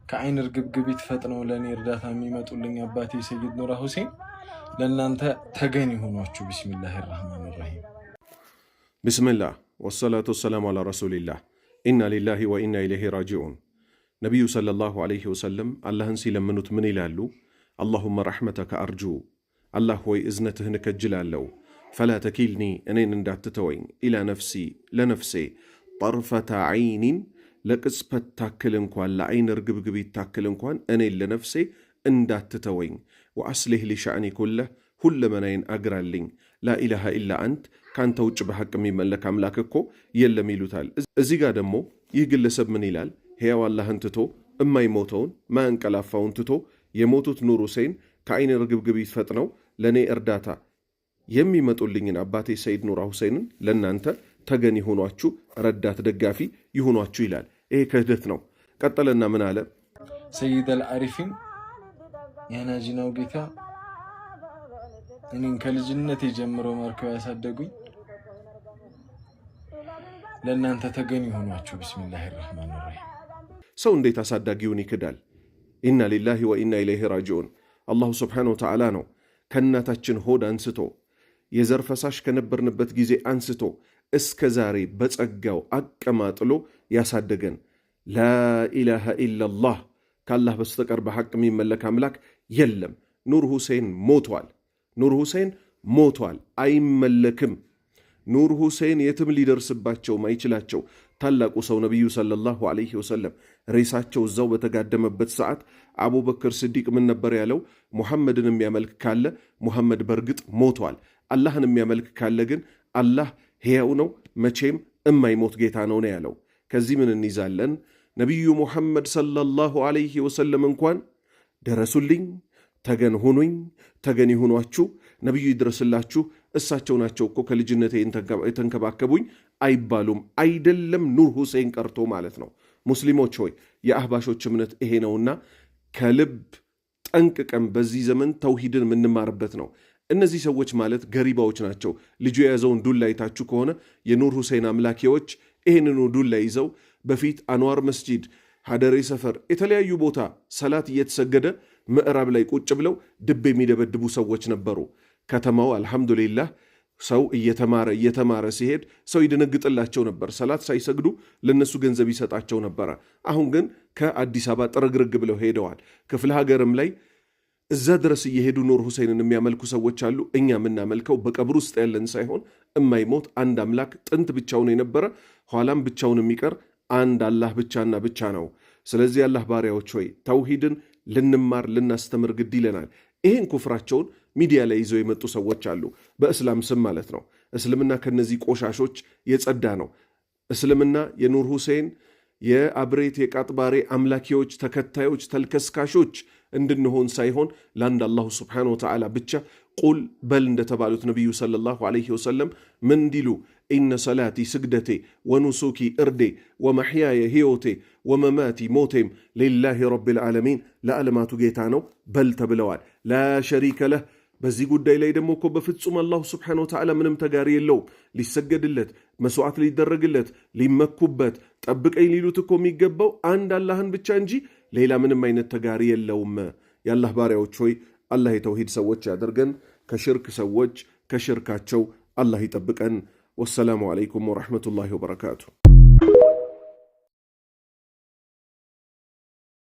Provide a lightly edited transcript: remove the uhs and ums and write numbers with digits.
ከአይን እርግብግቢት ፈጥነው ለእኔ እርዳታ የሚመጡልኝ አባቴ ሰይድ ኑራ ሁሴን ለእናንተ ተገን ይሆኗችሁ። ቢስሚላህ ራህማን ራሂም። ቢስሚላህ ወሰላቱ ወሰላሙ አላ ረሱሊላህ ኢና ሊላሂ ወኢና ኢለይሂ ራጂዑን። ነቢዩ ሰለላሁ ዐለይሂ ወሰለም አላህን ሲለምኑት ምን ይላሉ? አላሁመ ረሕመተከ አርጁ፣ አላህ ሆይ እዝነትህን እከጅላለሁ። ፈላ ተኪልኒ፣ እኔን እንዳትተወኝ፣ ኢላ ነፍሲ፣ ለነፍሴ፣ ጠርፈተ ዐይኒን፣ ለቅጽበት ታክል እንኳን ለዐይን እርግብግቢት ታክል እንኳን እኔን ለነፍሴ እንዳትተወኝ። ወአስሊህ ሊሻእኒ ኩለህ፣ ሁለመናዬን አግራልኝ። ላኢላሃ ኢላ አንት፣ ካንተ ውጭ በሐቅ የሚመለክ አምላክ እኮ የለም ይሉታል። እዚህ ጋር ደግሞ ይህ ግለሰብ ምን ይላል? ሕያው አላህን ትቶ እማይሞተውን ማያንቀላፋውን ትቶ የሞቱት ኑር ሁሴን ከዐይን ርግብግቢት ፈጥነው ለእኔ እርዳታ የሚመጡልኝን አባቴ ሰይድ ኑራ ሁሴንን ለእናንተ ተገን ይሆኗችሁ፣ ረዳት ደጋፊ ይሆኗችሁ ይላል። ይሄ ክህደት ነው። ቀጠለና ምን አለ? ሰይድ አልዓሪፊን የናጂናው ጌታ እኔን ከልጅነት ጀምሮ መርከው ያሳደጉኝ ለእናንተ ተገን ይሆኗችሁ። ቢስሚላህ ራህማን ራሂም። ሰው እንዴት አሳዳጊውን ይክዳል? ኢና ሊላሂ ወኢና ኢለይሂ ራጂዑን። አላሁ ስብሓነሁ ወተዓላ ነው ከእናታችን ሆድ አንስቶ የዘር ፈሳሽ ከነበርንበት ጊዜ አንስቶ እስከ ዛሬ በጸጋው አቀማጥሎ ያሳደገን። ላኢላሃ ኢላላህ፣ ከአላህ በስተቀር በሐቅ የሚመለክ አምላክ የለም። ኑር ሁሴን ሞቷል። ኑር ሁሴን ሞቷል፣ አይመለክም። ኑር ሁሴን የትም ሊደርስባቸው ማይችላቸው ታላቁ ሰው ነቢዩ ሰለላሁ ዐለይሂ ወሰለም ሬሳቸው እዛው በተጋደመበት ሰዓት አቡበክር ስዲቅ ምን ነበር ያለው? ሙሐመድን የሚያመልክ ካለ ሙሐመድ በርግጥ ሞቷል፣ አላህን የሚያመልክ ካለ ግን አላህ ሕያው ነው፣ መቼም እማይሞት ጌታ ነው ነው ያለው። ከዚህ ምን እንይዛለን? ነቢዩ ሙሐመድ ሰለላሁ ዐለይሂ ወሰለም እንኳን ደረሱልኝ፣ ተገን ሁኑኝ፣ ተገን ይሁኗችሁ፣ ነቢዩ ይድረስላችሁ፣ እሳቸው ናቸው እኮ ከልጅነቴ የተንከባከቡኝ አይባሉም። አይደለም ኑር ሁሴን ቀርቶ ማለት ነው። ሙስሊሞች ሆይ የአህባሾች እምነት ይሄ ነውና ከልብ ጠንቅቀን በዚህ ዘመን ተውሂድን የምንማርበት ነው። እነዚህ ሰዎች ማለት ገሪባዎች ናቸው። ልጁ የያዘውን ዱላ አይታችሁ ከሆነ የኑር ሁሴን አምላኪዎች ይህንኑ ዱላ ይዘው በፊት አንዋር መስጂድ፣ ሀደሬ ሰፈር፣ የተለያዩ ቦታ ሰላት እየተሰገደ ምዕራብ ላይ ቁጭ ብለው ድብ የሚደበድቡ ሰዎች ነበሩ። ከተማው አልሐምዱሊላህ ሰው እየተማረ ሲሄድ ሰው ይደነግጥላቸው ነበር። ሰላት ሳይሰግዱ ለነሱ ገንዘብ ይሰጣቸው ነበረ። አሁን ግን ከአዲስ አበባ ጥርግርግ ብለው ሄደዋል። ክፍለ ሀገርም ላይ እዛ ድረስ እየሄዱ ኑር ሁሴንን የሚያመልኩ ሰዎች አሉ። እኛ የምናመልከው በቀብር ውስጥ ያለን ሳይሆን እማይሞት አንድ አምላክ፣ ጥንት ብቻውን የነበረ ኋላም ብቻውን የሚቀር አንድ አላህ ብቻና ብቻ ነው። ስለዚህ አላህ ባሪያዎች ሆይ ተውሂድን ልንማር ልናስተምር ግድ ይለናል። ይህን ኩፍራቸውን ሚዲያ ላይ ይዘው የመጡ ሰዎች አሉ፣ በእስላም ስም ማለት ነው። እስልምና ከነዚህ ቆሻሾች የጸዳ ነው። እስልምና የኑር ሁሴን የአብሬት የቃጥባሬ አምላኪዎች ተከታዮች ተልከስካሾች እንድንሆን ሳይሆን ለአንድ አላሁ ስብሓነሁ ወተዓላ ብቻ ቁል በል እንደተባሉት ነቢዩ ሰለላሁ ዐለይሂ ወሰለም ምን እንዲሉ? ኢነ ሰላቲ ስግደቴ፣ ወኑሱኪ እርዴ፣ ወመሕያየ ሕይወቴ፣ ወመማቲ ሞቴም ሊላሂ ረቢል ዓለሚን ለዓለማቱ ጌታ ነው በል ተብለዋል። ላ ሸሪከ ለህ። በዚህ ጉዳይ ላይ ደግሞ እኮ በፍጹም አላሁ ስብሓነሁ ወተዓላ ምንም ተጋሪ የለውም። ሊሰገድለት፣ መስዋዕት ሊደረግለት፣ ሊመኩበት፣ ጠብቀኝ ሊሉት እኮ የሚገባው አንድ አላህን ብቻ እንጂ ሌላ ምንም አይነት ተጋሪ የለውም። የአላህ ባሪያዎች ሆይ አላህ የተውሂድ ሰዎች ያደርገን፣ ከሽርክ ሰዎች ከሽርካቸው አላህ ይጠብቀን። ወሰላሙ ዓለይኩም ወረሕመቱላሂ ወበረካቱ።